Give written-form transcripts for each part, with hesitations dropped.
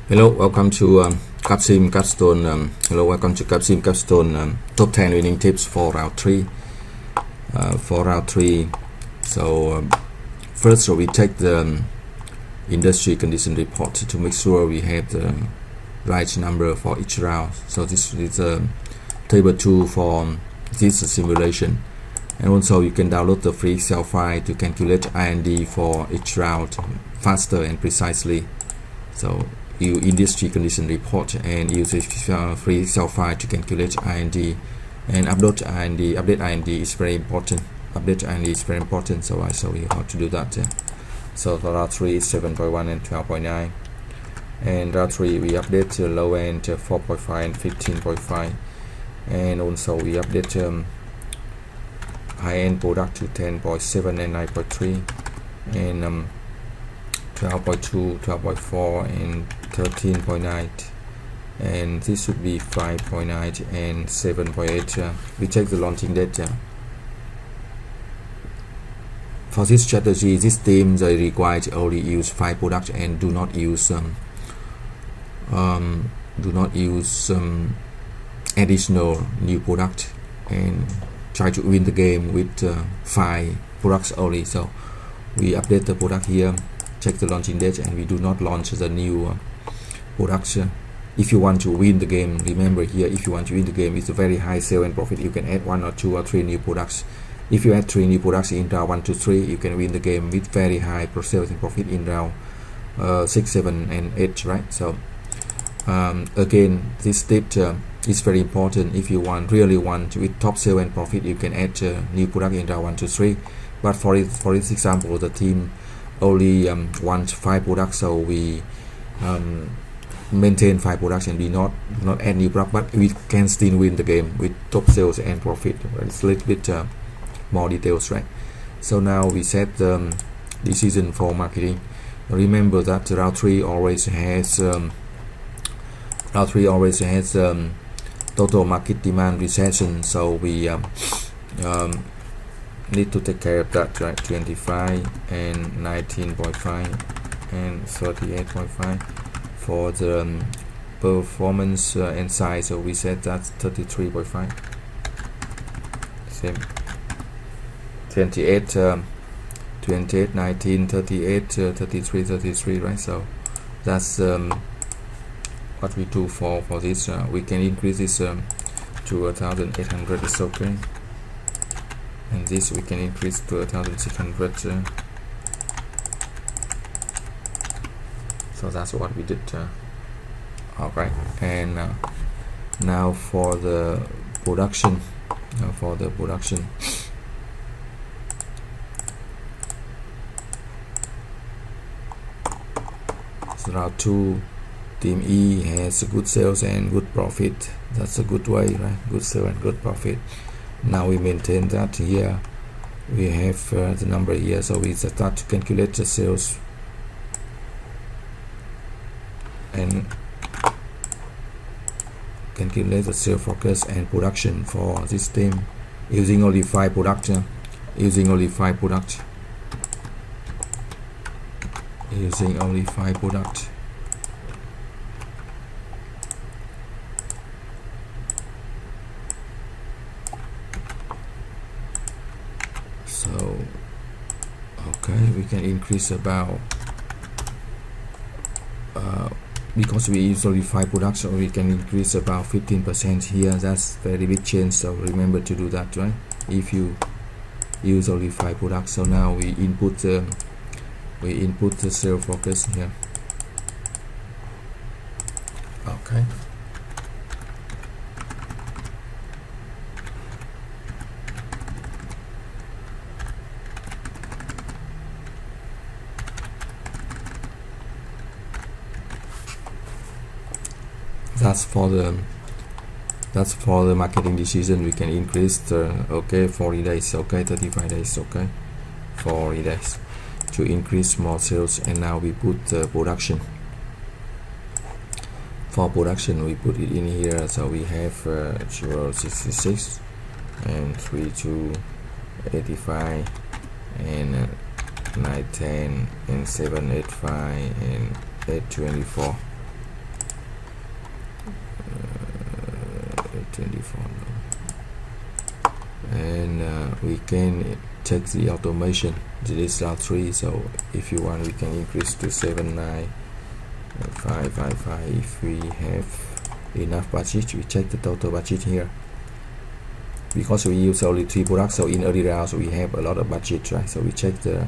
Hello, welcome to Capsim Casptone. Hello, welcome to Capsim Casptone top 10 winning tips for round 3. So first, we take the industry condition report to make sure we have the right number for each round. So this is a table 2 for this simulation, and also you can download the free Excel file to calculate IND for each round faster and precisely. So use industry condition report and use a free Excel file to calculate IND and update IND. Update IND is very important. So I show you how to do that. So for round 3 is 7.1 and 12.9, and round 3 we update low end 4.5 and 15.5, and also we update high end product to 10.7 and 9.3, and 12.2, 12.4 and 13.9, and this should be 5.9 and 7.8. We check the launching date. For this strategy, this team they require to only use 5 products and do not use additional new product, and try to win the game with 5 products only. So we update the product here, check the launching date, and we do not launch the new products. If you want to win the game, remember here, if you want to win the game with a very high sale and profit, you can add 1 or 2 or 3 new products. If you add 3 new products in round 1 to 3, you can win the game with very high sales and profit in round 6, 7 and 8, right? So again, this tip is very important. If you really want with top sale and profit, you can add new product in round 1 to 3. But for this example, the team only want 5 products, so we maintain 5 products and we not add new product, but we can still win the game with top sales and profit. It's a little bit more details, right? So now we set the decision for marketing. Remember that round 3 always has total market demand recession, so we need to take care of that, right? 25 and 19.5 and 38.5 for the performance and size. So we set that 33.5. Same. 28, 19, 38, 33, 33, right? So that's what we do for this. We can increase this to 1,800. It's okay. And this we can increase to 1,600. So that's what we did. Alright, and now for the production. So round 2, team E has good sales and good profit. That's a good way, right? Good sales and good profit. Now we maintain that here. We have the number here, so we start to calculate the sales and calculate the sales forecast and production for this team using only 5 products. So okay, we can increase about because we use only 5 products, so we can increase about 15% here. That's very big change, so remember to do that, right? If you use only 5 products. So now we input the sales focus here. Okay. That's for the marketing decision. We can increase the 40 days, 35 days, 40 days to increase more sales. And now we put the production. For production, we put it in here. So we have 066 and 3285 and 910 and 785 and 824. 24 and we can take the automation. This is round 3, so if you want we can increase to 79555. If we have enough budget, we check the total budget here. Because we use only 3 products, so in early rounds we have a lot of budget, right? So we check the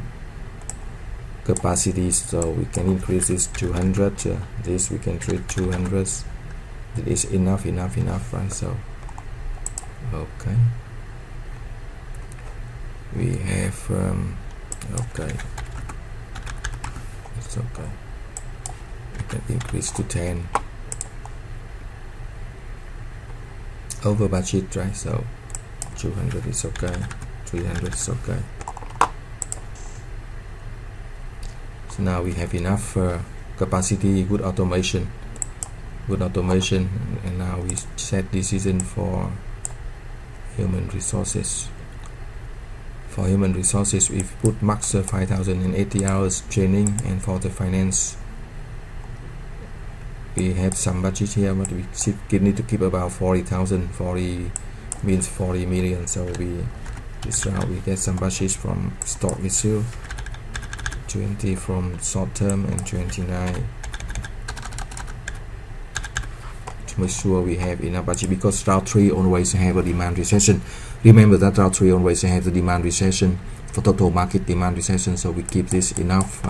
capacity, so we can increase this 200, this we can treat 200. It is enough, right? So okay, we have okay, it's okay, we can increase to 10 over budget, right? So 200 is okay, 300 is okay. So now we have enough capacity, good automation, and now we set decision for human resources. For human resources, we put max 5,080 hours training, and for the finance, we have some budget here, but we need to keep about 40,000. 40 means 40 million. So this round we get some budget from stock issue, 20 from short term, and 29 to make sure we have enough budget, because round 3 always have a demand recession. Remember that round 3 always have the demand recession for total market demand recession. So we keep this enough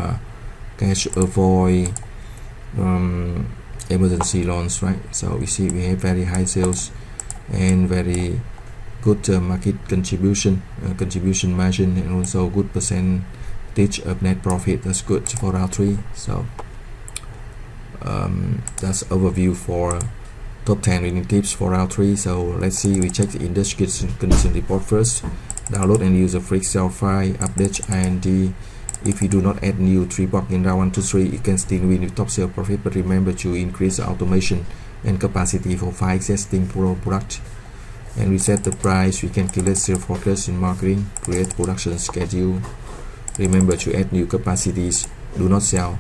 cash, avoid emergency loans, right? So we see we have very high sales and very good market contribution margin, and also good percentage of net profit. That's good for round 3. So that's overview for top 10 winning tips for round 3. So let's see, we check the industry condition report first. Download and use a free Excel file, update IND. If you do not add new 3 block in round 1 to 3, you can still win with top sale profit, but remember to increase the automation and capacity for 5 existing product, and reset the price. We can calculate sales forecast in marketing, create production schedule. Remember to add new capacities. Do not sell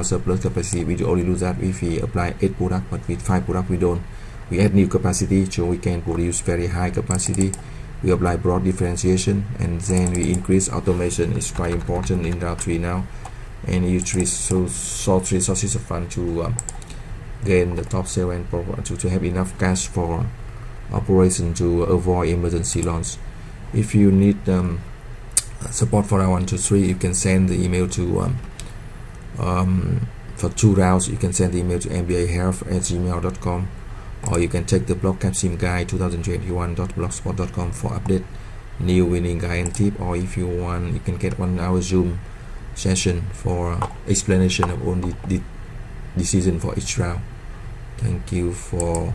surplus capacity. We only do that if we apply 8 product, but with 5 product we don't. We add new capacity so we can produce very high capacity. We apply broad differentiation, and then we increase automation. Is quite important in round 3 now, and use resources of fund to gain the top sale and to have enough cash for operation to avoid emergency loans. If you need support for round 1 to 3, you can send the email to for 2 rounds. You can send the email to mbahealth@gmail.com, or you can check the blog Capsim Guide 2021.blogspot.com for update new winning guide and tip. Or if you want, you can get 1 hour Zoom session for explanation of all the decision for each round. Thank you for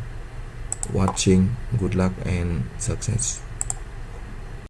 watching. Good luck and success.